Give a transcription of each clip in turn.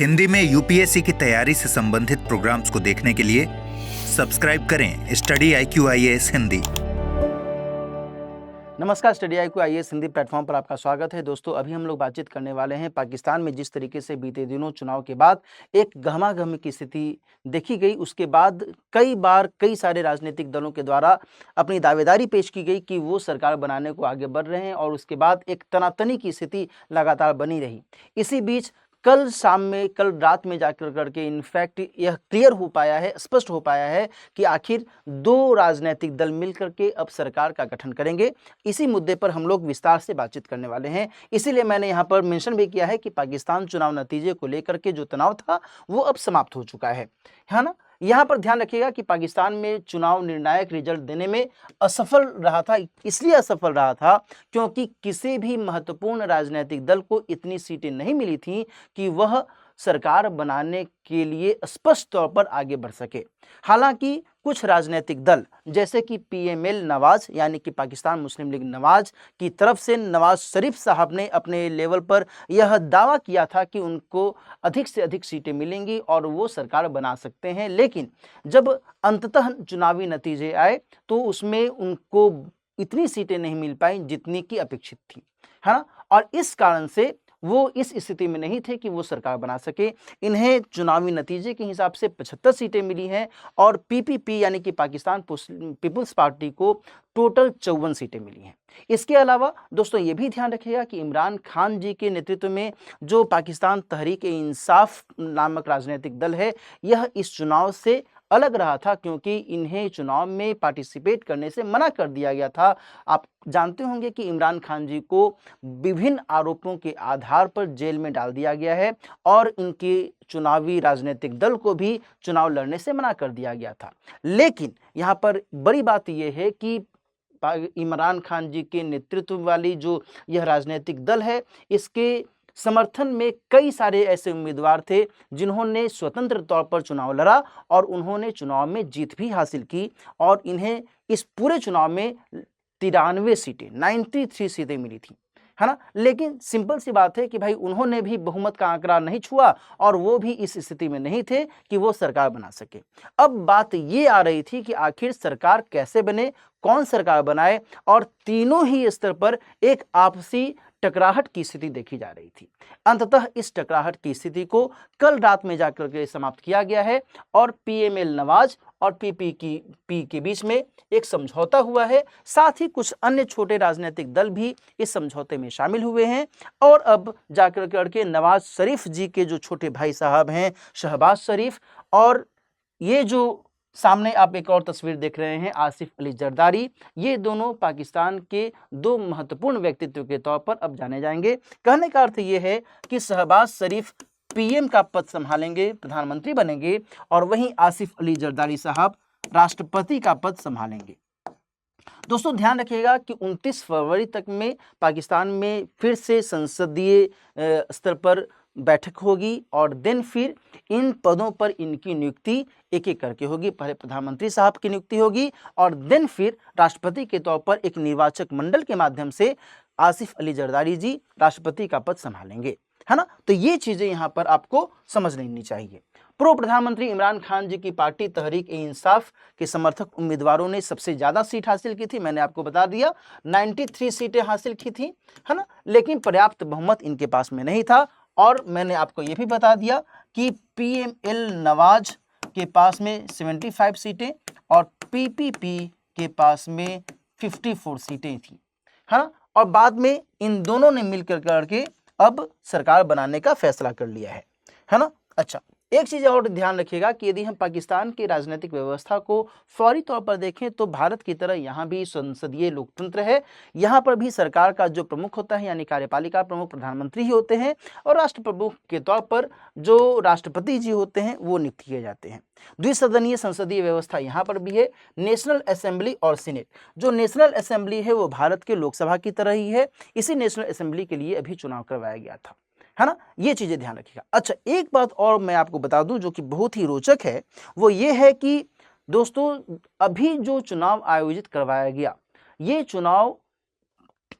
हिंदी में यूपीएससी की तैयारी से संबंधित प्रोग्राम्स को देखने के लिए सब्सक्राइब करें स्टडी IQ IAS हिंदी। नमस्कार, study IQ IAS Hindi platform पर आपका स्वागत है। दोस्तों, अभी हम लोग बातचीत करने वाले हैं पाकिस्तान में जिस तरीके से बीते दिनों चुनाव के बाद एक गहमागहमी की स्थिति देखी गई। उसके बाद कई बार कई सारे राजनीतिक दलों के द्वारा अपनी दावेदारी पेश की गई कि वो सरकार बनाने को आगे बढ़ रहे हैं और उसके बाद एक तनातनी की स्थिति लगातार बनी रही। इसी बीच कल रात में जाकर करके इनफैक्ट यह क्लियर हो पाया है, स्पष्ट हो पाया है कि आखिर दो राजनीतिक दल मिलकर के अब सरकार का गठन करेंगे। इसी मुद्दे पर हम लोग विस्तार से बातचीत करने वाले हैं। इसीलिए मैंने यहाँ पर मेंशन भी किया है कि पाकिस्तान चुनाव नतीजे को लेकर के जो तनाव था वो अब समाप्त हो चुका है ना। यहाँ पर ध्यान रखिएगा कि पाकिस्तान में चुनाव निर्णायक रिजल्ट देने में असफल रहा था। इसलिए असफल रहा था क्योंकि किसी भी महत्वपूर्ण राजनीतिक दल को इतनी सीटें नहीं मिली थी कि वह सरकार बनाने के लिए स्पष्ट तौर पर आगे बढ़ सके। हालांकि कुछ राजनीतिक दल जैसे कि PML नवाज यानी कि पाकिस्तान मुस्लिम लीग नवाज की तरफ से नवाज शरीफ साहब ने अपने लेवल पर यह दावा किया था कि उनको अधिक से अधिक सीटें मिलेंगी और वो सरकार बना सकते हैं। लेकिन जब अंततः चुनावी नतीजे आए तो उसमें उनको इतनी सीटें नहीं मिल पाई जितनी की अपेक्षित थी, है ना। और इस कारण से वो इस स्थिति में नहीं थे कि वो सरकार बना सके। इन्हें चुनावी नतीजे के हिसाब से 75 सीटें मिली हैं और PPP यानी कि पाकिस्तान पीपुल्स पार्टी को टोटल 54 सीटें मिली हैं। इसके अलावा दोस्तों ये भी ध्यान रखिएगा कि इमरान खान जी के नेतृत्व में जो पाकिस्तान तहरीक-ए-इंसाफ नामक राजनीतिक दल है, यह इस चुनाव से अलग रहा था क्योंकि इन्हें चुनाव में पार्टिसिपेट करने से मना कर दिया गया था। आप जानते होंगे कि इमरान खान जी को विभिन्न आरोपों के आधार पर जेल में डाल दिया गया है और इनके चुनावी राजनीतिक दल को भी चुनाव लड़ने से मना कर दिया गया था। लेकिन यहाँ पर बड़ी बात यह है कि इमरान खान जी के नेतृत्व वाली जो यह राजनीतिक दल है, इसके समर्थन में कई सारे ऐसे उम्मीदवार थे जिन्होंने स्वतंत्र तौर पर चुनाव लड़ा और उन्होंने चुनाव में जीत भी हासिल की और इन्हें इस पूरे चुनाव में 93 सीटें मिली थी, है ना। लेकिन सिंपल सी बात है कि भाई उन्होंने भी बहुमत का आंकड़ा नहीं छुआ और वो भी इस स्थिति में नहीं थे कि वो सरकार बना सके। अब बात ये आ रही थी कि आखिर सरकार कैसे बने, कौन सरकार बनाए, और तीनों ही स्तर पर एक आपसी टकराहट की स्थिति देखी जा रही थी। अंततः इस टकराहट की स्थिति को कल रात में जाकर के समाप्त किया गया है और PML नवाज और PPP के बीच में एक समझौता हुआ है। साथ ही कुछ अन्य छोटे राजनीतिक दल भी इस समझौते में शामिल हुए हैं और अब जाकर करके नवाज शरीफ जी के जो छोटे भाई साहब हैं शहबाज शरीफ, और ये जो सामने आप एक और तस्वीर देख रहे हैं आसिफ अली जरदारी, ये दोनों पाकिस्तान के दो महत्वपूर्ण व्यक्तित्व के तौर पर अब जाने जाएंगे। कहने का अर्थ ये है कि शहबाज शरीफ PM का पद संभालेंगे, प्रधानमंत्री बनेंगे, और वहीं आसिफ अली जरदारी साहब राष्ट्रपति का पद संभालेंगे। दोस्तों ध्यान रखिएगा कि 29 फरवरी तक में पाकिस्तान में फिर से संसदीय स्तर पर बैठक होगी और दिन फिर इन पदों पर इनकी नियुक्ति एक एक करके होगी। पहले प्रधानमंत्री साहब की नियुक्ति होगी और दिन फिर राष्ट्रपति के तौर पर एक निर्वाचक मंडल के माध्यम से आसिफ अली जरदारी जी राष्ट्रपति का पद संभालेंगे, है ना। तो ये चीजें यहाँ पर आपको समझ लेनी चाहिए। पूर्व प्रधानमंत्री इमरान खान जी की पार्टी तहरीक-ए-इंसाफ के समर्थक उम्मीदवारों ने सबसे ज्यादा सीट हासिल की थी। मैंने आपको बता दिया 93 सीटें हासिल की थी, है ना। लेकिन पर्याप्त बहुमत इनके पास में नहीं था और मैंने आपको यह भी बता दिया कि PML नवाज के पास में 75 सीटें और PPP के पास में 54 सीटें थी, है ना। और बाद में इन दोनों ने मिलकर करके अब सरकार बनाने का फैसला कर लिया है ना। अच्छा, एक चीज और ध्यान रखिएगा कि यदि हम पाकिस्तान की राजनीतिक व्यवस्था को फौरी तौर पर देखें तो भारत की तरह यहाँ भी संसदीय लोकतंत्र है। यहाँ पर भी सरकार का जो प्रमुख होता है यानी कार्यपालिका प्रमुख प्रधानमंत्री ही होते हैं और राष्ट्र प्रमुख के तौर पर जो राष्ट्रपति जी होते हैं वो नियुक्त किए जाते हैं। द्विसदनीय संसदीय व्यवस्था यहाँ पर भी है। नेशनल असेंबली और सीनेट, जो नेशनल असेंबली है वो भारत के लोकसभा की तरह ही है। इसी नेशनल असेंबली के लिए अभी चुनाव करवाया गया था, है ना। ये चीजें ध्यान रखिएगा। अच्छा, एक बात और मैं आपको बता दूं जो कि बहुत ही रोचक है, वो ये है कि दोस्तों अभी जो चुनाव आयोजित करवाया गया, ये चुनाव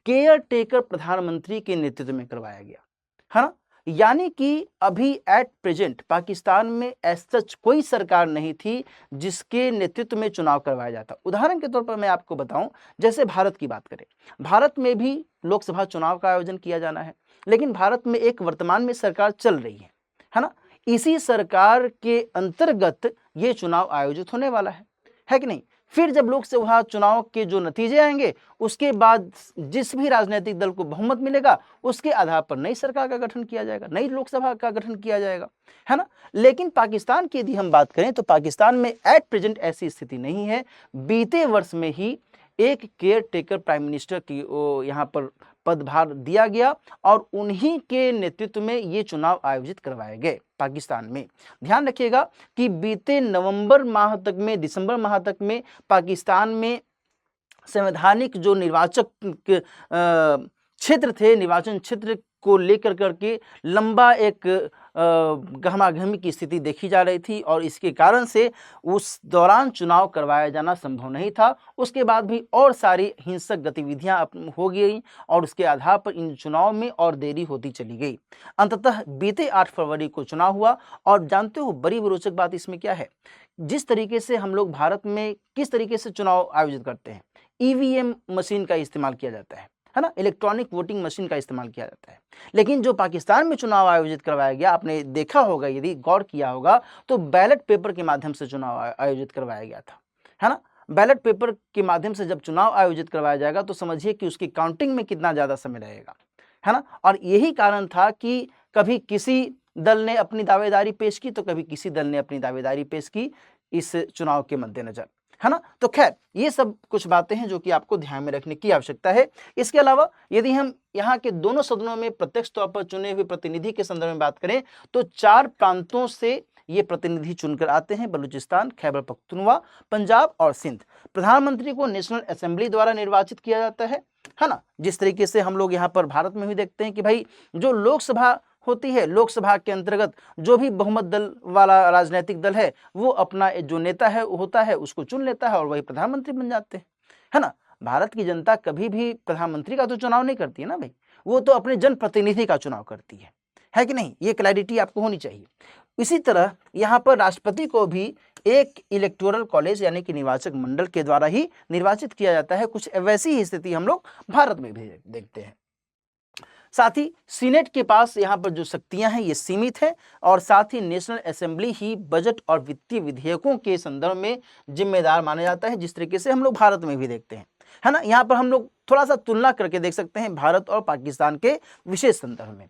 केयर टेकर प्रधानमंत्री के नेतृत्व में करवाया गया, है ना। यानी कि अभी एट प्रेजेंट पाकिस्तान में सच कोई सरकार नहीं थी जिसके नेतृत्व में चुनाव करवाया जाता। उदाहरण के तौर पर मैं आपको बताऊं, जैसे भारत की बात करें, भारत में भी लोकसभा चुनाव का आयोजन किया जाना है, लेकिन भारत में एक वर्तमान में सरकार चल रही है ना। इसी सरकार के अंतर्गत ये चुनाव आयोजित होने वाला है कि नहीं। फिर जब लोकसभा चुनाव के जो नतीजे आएंगे, उसके बाद जिस भी राजनीतिक दल को बहुमत मिलेगा उसके आधार पर नई सरकार का गठन किया जाएगा, नई लोकसभा का गठन किया जाएगा, है ना। लेकिन पाकिस्तान की यदि हम बात करें तो पाकिस्तान में एट प्रेजेंट ऐसी स्थिति नहीं है। बीते वर्ष में ही एक केयर टेकर प्राइम मिनिस्टर की यहाँ पर पदभार दिया गया और उन्हीं के नेतृत्व में ये चुनाव आयोजित करवाए गए पाकिस्तान में। ध्यान रखिएगा कि बीते नवंबर माह तक में, दिसंबर माह तक में पाकिस्तान में संवैधानिक जो निर्वाचक क्षेत्र थे, निर्वाचन क्षेत्र को लेकर करके लंबा एक गहमागहमी की स्थिति देखी जा रही थी और इसके कारण से उस दौरान चुनाव करवाया जाना संभव नहीं था। उसके बाद भी और सारी हिंसक गतिविधियां हो गई और उसके आधार पर इन चुनाव में और देरी होती चली गई। अंततः बीते 8 फरवरी को चुनाव हुआ और जानते हो बड़ी रोचक बात इसमें क्या है, जिस तरीके से हम लोग भारत में किस तरीके से चुनाव आयोजित करते हैं, ईवीएम मशीन का इस्तेमाल किया जाता है ना, इलेक्ट्रॉनिक वोटिंग मशीन का इस्तेमाल किया जाता है। लेकिन जो पाकिस्तान में चुनाव आयोजित करवाया गया, आपने देखा होगा, यदि गौर किया होगा तो बैलेट पेपर के माध्यम से चुनाव आयोजित करवाया गया था, है ना। बैलेट पेपर के माध्यम से जब चुनाव आयोजित करवाया जाएगा तो समझिए कि उसकी काउंटिंग में कितना ज्यादा समय लगेगा, है ना। और यही कारण था कि कभी किसी दल ने अपनी दावेदारी पेश की तो कभी किसी दल ने अपनी दावेदारी पेश की इस चुनाव के मद्देनजर, है ना। तो खैर ये सब कुछ बातें हैं जो कि आपको ध्यान में रखने की आवश्यकता है। इसके अलावा यदि हम यहाँ के दोनों सदनों में प्रत्यक्ष तौर पर चुने हुए प्रतिनिधि के संदर्भ में बात करें तो 4 प्रांतों से ये प्रतिनिधि चुनकर आते हैं, बलूचिस्तान, खैबर पख्तूनख्वा, पंजाब और सिंध। प्रधानमंत्री को नेशनल असेंबली द्वारा निर्वाचित किया जाता है ना। जिस तरीके से हम लोग यहाँ पर भारत में भी देखते हैं कि भाई जो लोकसभा होती है, लोकसभा के अंतर्गत जो भी बहुमत दल वाला राजनीतिक दल है वो अपना जो नेता है होता है उसको चुन लेता है और वही प्रधानमंत्री बन जाते हैं, है ना। भारत की जनता कभी भी प्रधानमंत्री का तो चुनाव नहीं करती है ना भाई, वो तो अपने जनप्रतिनिधि का चुनाव करती है कि नहीं। ये क्लैरिटी आपको होनी चाहिए। इसी तरह यहाँ पर राष्ट्रपति को भी एक इलेक्टोरल कॉलेज यानी कि निर्वाचक मंडल के द्वारा ही निर्वाचित किया जाता है। कुछ वैसी ही स्थिति हम लोग भारत में भी देखते हैं। साथ ही सीनेट के पास यहाँ पर जो शक्तियां हैं ये सीमित है और साथ ही नेशनल असेंबली ही बजट और वित्तीय विधेयकों के संदर्भ में जिम्मेदार माना जाता है, जिस तरीके से हम लोग भारत में भी देखते हैं, है ना। यहाँ पर हम लोग थोड़ा सा तुलना करके देख सकते हैं भारत और पाकिस्तान के विशेष संदर्भ में।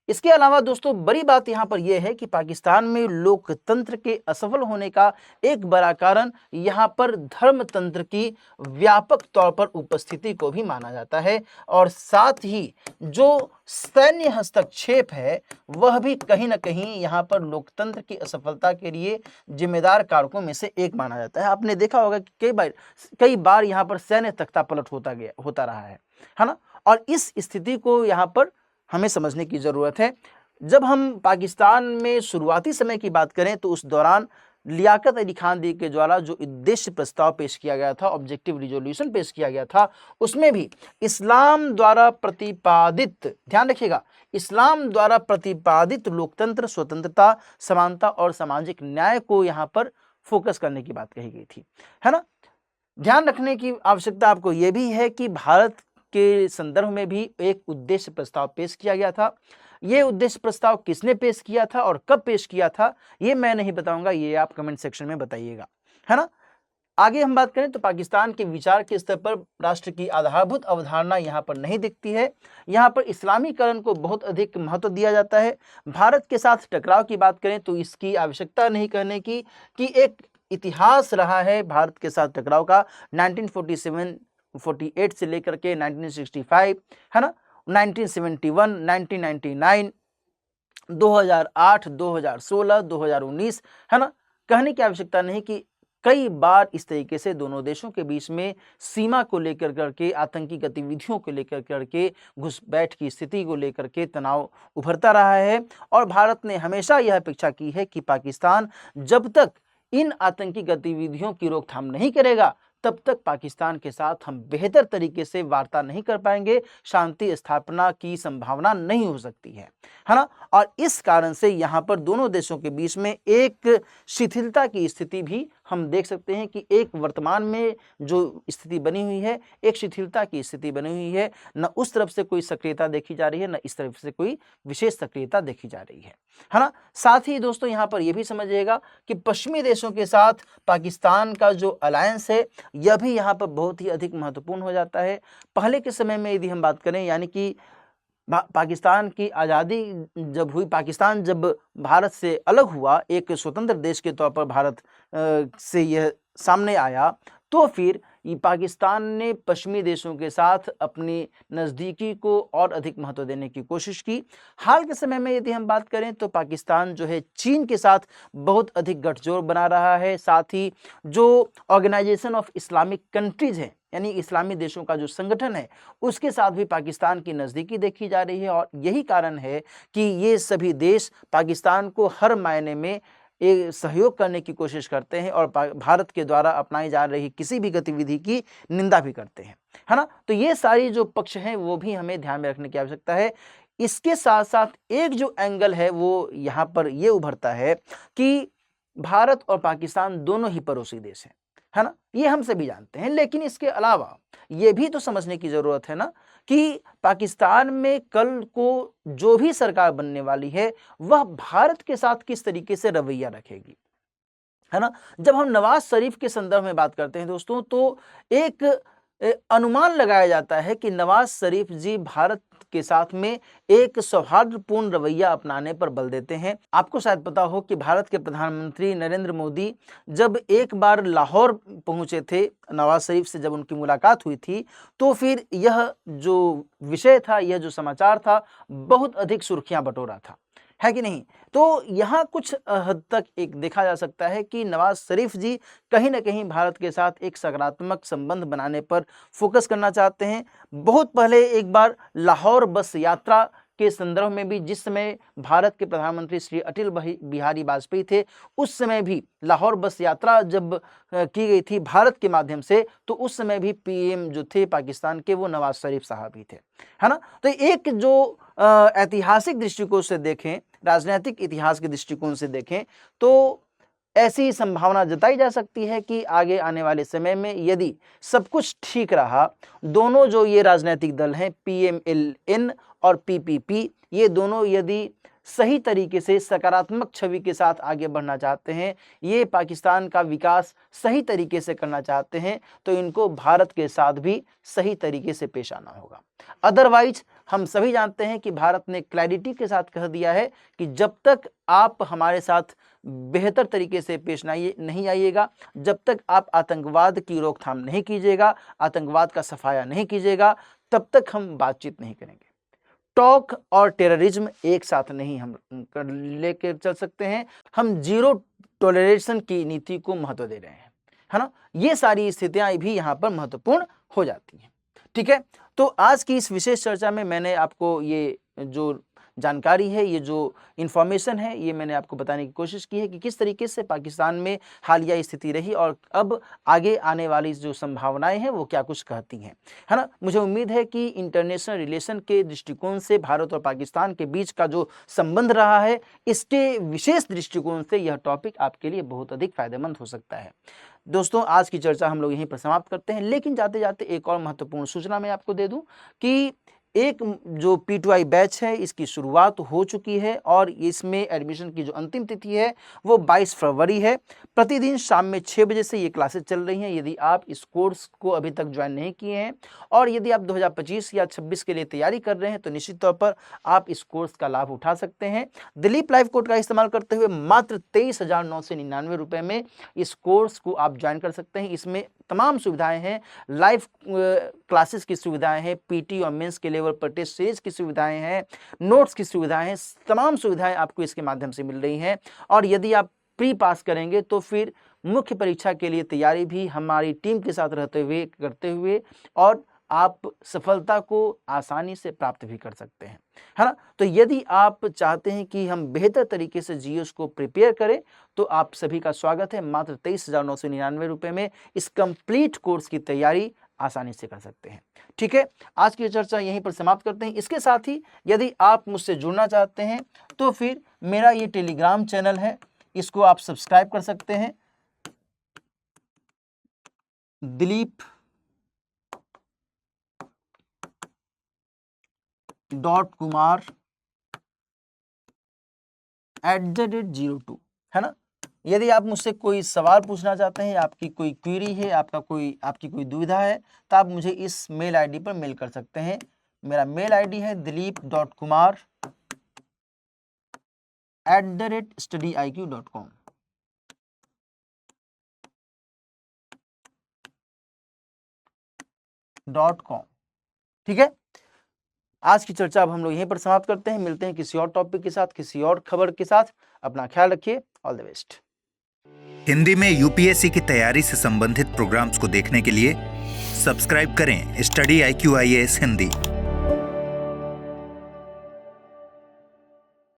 इसके अलावा दोस्तों बड़ी बात यहाँ पर यह है कि पाकिस्तान में लोकतंत्र के असफल होने का एक बड़ा कारण यहाँ पर धर्मतंत्र की व्यापक तौर पर उपस्थिति को भी माना जाता है और साथ ही जो सैन्य हस्तक्षेप है वह भी कहीं ना कहीं यहाँ पर लोकतंत्र की असफलता के लिए जिम्मेदार कारकों में से एक माना जाता है। आपने देखा होगा कि कई बार यहाँ पर सैन्य तख्तापलट होता रहा है ना। और इस स्थिति को यहाँ पर हमें समझने की ज़रूरत है। जब हम पाकिस्तान में शुरुआती समय की बात करें तो उस दौरान लियाकत अली खान के द्वारा जो उद्देश्य प्रस्ताव पेश किया गया था, ऑब्जेक्टिव रिजोल्यूशन पेश किया गया था, उसमें भी इस्लाम द्वारा प्रतिपादित, ध्यान रखिएगा, इस्लाम द्वारा प्रतिपादित लोकतंत्र, स्वतंत्रता, समानता और सामाजिक न्याय को यहाँ पर फोकस करने की बात कही गई थी, है ना। ध्यान रखने की आवश्यकता आपको यह भी है कि भारत के संदर्भ में भी एक उद्देश्य प्रस्ताव पेश किया गया था। ये उद्देश्य प्रस्ताव किसने पेश किया था और कब पेश किया था ये मैं नहीं बताऊंगा, ये आप कमेंट सेक्शन में बताइएगा, है ना। आगे हम बात करें तो पाकिस्तान के विचार के स्तर पर राष्ट्र की आधारभूत अवधारणा यहाँ पर नहीं दिखती है। यहाँ पर इस्लामीकरण को बहुत अधिक महत्व दिया जाता है। भारत के साथ टकराव की बात करें तो इसकी आवश्यकता नहीं कहने की कि एक इतिहास रहा है भारत के साथ टकराव का, 1947-48 से लेकर के 1965, है ना, 1971, 1999, 2008, 2016, 2019, है ना। कहने की आवश्यकता नहीं कि कई बार इस तरीके से दोनों देशों के बीच में सीमा को लेकर करके, आतंकी गतिविधियों को लेकर करके, घुसपैठ की स्थिति को लेकर के तनाव उभरता रहा है और भारत ने हमेशा यह अपेक्षा की है कि पाकिस्तान जब तक इन आतंकी गतिविधियों की रोकथाम नहीं करेगा तब तक पाकिस्तान के साथ हम बेहतर तरीके से वार्ता नहीं कर पाएंगे, शांति स्थापना की संभावना नहीं हो सकती है ना। और इस कारण से यहाँ पर दोनों देशों के बीच में एक शिथिलता की स्थिति भी हम देख सकते हैं कि एक वर्तमान में जो स्थिति बनी हुई है, एक शिथिलता की स्थिति बनी हुई है। न उस तरफ से कोई सक्रियता देखी जा रही है, न इस तरफ से कोई विशेष सक्रियता देखी जा रही है ना। साथ ही दोस्तों यहाँ पर यह भी समझिएगा कि पश्चिमी देशों के साथ पाकिस्तान का जो अलायंस है, यह भी यहाँ पर बहुत ही अधिक महत्वपूर्ण हो जाता है। पहले के समय में यदि हम बात करें, यानी कि पाकिस्तान की आज़ादी जब हुई, पाकिस्तान जब भारत से अलग हुआ, एक स्वतंत्र देश के तौर पर भारत से यह सामने आया, तो फिर ये पाकिस्तान ने पश्चिमी देशों के साथ अपनी नज़दीकी को और अधिक महत्व देने की कोशिश की। हाल के समय में यदि हम बात करें तो पाकिस्तान जो है चीन के साथ बहुत अधिक गठजोड़ बना रहा है। साथ ही जो ऑर्गेनाइजेशन ऑफ इस्लामिक कंट्रीज है, यानी इस्लामी देशों का जो संगठन है, उसके साथ भी पाकिस्तान की नज़दीकी देखी जा रही है। और यही कारण है कि ये सभी देश पाकिस्तान को हर मायने में एक सहयोग करने की कोशिश करते हैं और भारत के द्वारा अपनाई जा रही किसी भी गतिविधि की निंदा भी करते हैं, है ना। तो ये सारी जो पक्ष हैं वो भी हमें ध्यान में रखने की आवश्यकता है। इसके साथ साथ एक जो एंगल है वो यहाँ पर ये उभरता है कि भारत और पाकिस्तान दोनों ही पड़ोसी देश हैं, है ना, ये हम सभी जानते हैं। लेकिन इसके अलावा ये भी तो समझने की जरूरत है ना कि पाकिस्तान में कल को जो भी सरकार बनने वाली है वह भारत के साथ किस तरीके से रवैया रखेगी, है ना। जब हम नवाज शरीफ के संदर्भ में बात करते हैं दोस्तों, तो एक अनुमान लगाया जाता है कि नवाज शरीफ जी भारत के साथ में एक सौहार्दपूर्ण रवैया अपनाने पर बल देते हैं। आपको शायद पता हो कि भारत के प्रधानमंत्री नरेंद्र मोदी जब एक बार लाहौर पहुंचे थे, नवाज शरीफ से जब उनकी मुलाकात हुई थी, तो फिर यह जो विषय था, यह जो समाचार था, बहुत अधिक सुर्खियां बटोरा था, है कि नहीं। तो यहाँ कुछ हद तक एक देखा जा सकता है कि नवाज शरीफ जी कहीं ना कहीं भारत के साथ एक सकारात्मक संबंध बनाने पर फोकस करना चाहते हैं। बहुत पहले एक बार लाहौर बस यात्रा के संदर्भ में भी, जिस समय भारत के प्रधानमंत्री श्री अटल बिहारी वाजपेयी थे, उस समय भी लाहौर बस यात्रा जब की गई थी भारत के माध्यम से, तो उस समय भी पीएम जो थे पाकिस्तान के वो नवाज शरीफ साहब ही थे, है ना। तो एक जो ऐतिहासिक दृष्टिकोण से देखें, राजनीतिक इतिहास के दृष्टिकोण से देखें, तो ऐसी संभावना जताई जा सकती है कि आगे आने वाले समय में यदि सब कुछ ठीक रहा, दोनों जो ये राजनीतिक दल हैं PMLN और PPP, ये दोनों यदि सही तरीके से सकारात्मक छवि के साथ आगे बढ़ना चाहते हैं, ये पाकिस्तान का विकास सही तरीके से करना चाहते हैं, तो इनको भारत के साथ भी सही तरीके से पेश आना होगा। अदरवाइज हम सभी जानते हैं कि भारत ने क्लैरिटी के साथ कह दिया है कि जब तक आप हमारे साथ बेहतर तरीके से पेश नहीं आइएगा, जब तक आप आतंकवाद की रोकथाम नहीं कीजिएगा, आतंकवाद का सफाया नहीं कीजिएगा, तब तक हम बातचीत नहीं करेंगे। टॉक और टेररिज्म एक साथ नहीं हम लेकर चल सकते हैं। हम जीरो टॉलरेशन की नीति को महत्व दे रहे हैं, है ना। ये सारी स्थितियां भी यहाँ पर महत्वपूर्ण हो जाती हैं, ठीक है। तो आज की इस विशेष चर्चा में मैंने आपको ये जो जानकारी है, ये जो इन्फॉर्मेशन है, ये मैंने आपको बताने की कोशिश की है कि किस तरीके से पाकिस्तान में हालिया स्थिति रही और अब आगे आने वाली जो संभावनाएं हैं वो क्या कुछ कहती हैं, है ना। मुझे उम्मीद है कि इंटरनेशनल रिलेशन के दृष्टिकोण से भारत और पाकिस्तान के बीच का जो संबंध रहा है, इसके विशेष दृष्टिकोण से यह टॉपिक आपके लिए बहुत अधिक फायदेमंद हो सकता है। दोस्तों, आज की चर्चा हम लोग यहीं पर समाप्त करते हैं, लेकिन जाते जाते एक और महत्वपूर्ण सूचना मैं आपको दे दूं कि एक जो P2I बैच है इसकी शुरुआत हो चुकी है और इसमें एडमिशन की जो अंतिम तिथि है वो 22 फरवरी है। प्रतिदिन शाम में 6 बजे से ये क्लासेस चल रही हैं। यदि आप इस कोर्स को अभी तक ज्वाइन नहीं किए हैं और यदि आप 2025 या 26 के लिए तैयारी कर रहे हैं तो निश्चित तौर पर आप इस कोर्स का लाभ उठा सकते हैं। दिलीप लाइव कोड का इस्तेमाल करते हुए मात्र 23,999 रुपये में इस कोर्स को आप ज्वाइन कर सकते हैं। इसमें तमाम सुविधाएं हैं, लाइव क्लासेस की सुविधाएं हैं, PT और मेंस के लेवल पर टेस्ट सीरीज की सुविधाएं हैं, नोट्स की सुविधाएं हैं, तमाम सुविधाएं आपको इसके माध्यम से मिल रही हैं। और यदि आप प्री पास करेंगे तो फिर मुख्य परीक्षा के लिए तैयारी भी हमारी टीम के साथ रहते हुए करते हुए और आप सफलता को आसानी से प्राप्त भी कर सकते हैं, है ना। तो यदि आप चाहते हैं कि हम बेहतर तरीके से जीएस को प्रिपेयर करें तो आप सभी का स्वागत है। मात्र 23,999 रुपये में इस कंप्लीट कोर्स की तैयारी आसानी से कर सकते हैं। ठीक है, आज की चर्चा यहीं पर समाप्त करते हैं। इसके साथ ही यदि आप मुझसे जुड़ना चाहते हैं तो फिर मेरा ये टेलीग्राम चैनल है, इसको आप सब्सक्राइब कर सकते हैं। Dilip.kumar@02 है ना। यदि आप मुझसे कोई सवाल पूछना चाहते हैं, आपकी कोई क्वेरी है, आपकी कोई दुविधा है, तो आप मुझे इस मेल आईडी पर मेल कर सकते हैं। मेरा मेल आईडी है dilip.kumar@studiiq.com। ठीक है, आज की चर्चा अब हम लोग यहीं पर समाप्त करते हैं। मिलते हैं किसी और टॉपिक के साथ, किसी और खबर के साथ। अपना ख्याल रखिए। All the best. हिंदी में यूपीएससी की तैयारी से संबंधित प्रोग्राम्स को देखने के लिए सब्सक्राइब करें स्टडी IQ IAS हिंदी।